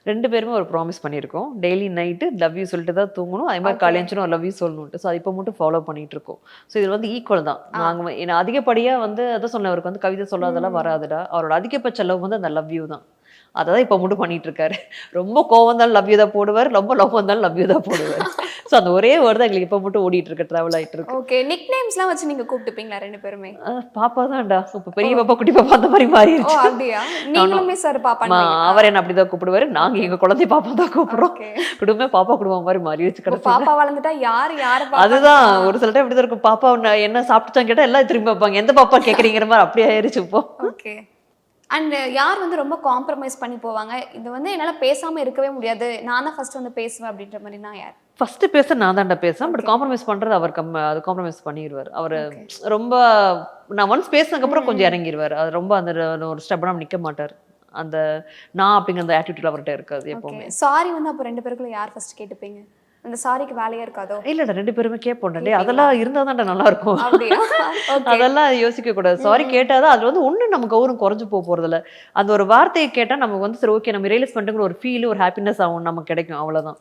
2 பேருமே ஒரு ப்ராமிஸ் பண்ணியிருக்கோம். டெய்லி நைட்டு லவ் யூ சொல்லிட்டு தான் தூங்கணும். அதே மாரி ஓகே. காலைல எந்திரிச்சோன லவ் யூ சொல்லணுன்ட்டு. ஸோ அது இப்போ மட்டும் ஃபாலோ பண்ணிட்டு இருக்கோம். ஸோ இது வந்து ஈக்குவல் தான். நாங்க ஏன்னா அதிகப்படியா வந்து அதான் சொன்னேன் அவருக்கு வந்து கவிதை சொல்லாதெல்லாம் ம். வராதுடா. அவரோட அதிகபட்ச லவ் வந்து அந்த லவ் யூ தான். அததான் இப்போ மட்டும் பண்ணிட்டு இருக்காரு. ரொம்ப கோவம் வந்தாலும் லவ் யூ தான் போடுவாரு. ரொம்ப லவ் வந்தாலும் லவ் யூ தான் போடுவாரு. ஸோ அந்த ஒரே வேர்ட் தான் எங்களுக்கு இப்போ மட்டும் ஓடிட்டு இருக்கு. ட்ராவல் ஆயிட்டு இருக்கு. ஓகே. நிக் நேம்ஸ்லாம் வச்சு நீங்க கூப்பிட்டுப்பீங்களா 2 பேருமே? பாப்பா தான்டா. இப்ப பெரிய பாப்பா, குட்டி பாப்பா அந்த மாரி ஓ! மாறிருச்சு. அப்படியா? நீங்களுமே சார் பாப்பான்னு அவர் என்ன அப்படிதான் கூப்பிடுவாரு. நாங்க எங்க குழந்தைய பாப்பா தான் கூப்பிடுறோம். ஓகே. குடும்பமே பாப்பா குடும்பம் மாரி மாறிடுச்சு இப்போ கடைசில. பாப்பா வளர்ந்துட்டா யார பாப்பா? அதுதான் ஒரு சில டைம் இப்படிதான் இருக்கும். பாப்பா என்ன சாப்பிட்டுச்சான்னு கேட்டா எல்லாம் திரும்பி பார்ப்பாங்க. எந்த பாப்பா கேட்குறீங்கிற மாரி அப்படியே ஆயிருச்சு இப்போ. ஓகே. அண்ட் யார் வந்து ரொம்ப காம்ப்ரமைஸ் பண்ணி போவாங்க? இது வந்து என்னால பேசாம இருக்கவே முடியாது. நான் தான் ஃபர்ஸ்ட் வந்து பேசுவேன் அப்படின்ற மாரினா யார்? ஃபர்ஸ்ட் பேச நான் தான்டா பேசுவேன். But okay. காம்ப்ரமைஸ் பண்றது அவர் அது காம்ப்ரமைஸ் பண்ணிருவாரு. அவரு ஓகே. ரொம்ப நான் ஒன்ஸ் பேசினதுக்கு அப்புறம் ம். கொஞ்சம் இறங்கிருவாரு. அது ரொம்ப அந்த ஒரு ஸ்டெப்பனா நிக்க மாட்டாரு. அந்த நான் அப்படிங்கிற அந்த ஆட்டிட்யூட் அவர்ட்ட இருக்காது ஓகே. எப்பவுமே. சாரி வந்து அப்போ 2 பேருக்குள்ள யார் ஃபர்ஸ்ட் கேட்டுப்பீங்க? அந்த சாரிக்கு வேலையே இருக்காதோ? இல்லடா 2 பேருமே கேட்போம்டா. டேய் கேட்பீங்களா? அதெல்லாம் இருந்தா தான்டா நல்லா இருக்கும். அப்படியா? ஓகே. அதெல்லாம் யோசிக்க கூடாது. சாரி கேட்டா தான் அதுல வந்து ஒண்ணும் நம்ம கௌரவம் குறைஞ்சு போறதில்ல. அந்த ஒரு வார்த்தைய கேட்டா நமக்கு வந்து சரி ஓகே நம்ம ரியலைஸ் பண்ணிட்டோங்கிற ஒரு ஃபீல், ஒரு ஹாப்பினஸ் ஆகும் நமக்கு கிடைக்கும். அவ்வளவுதான்.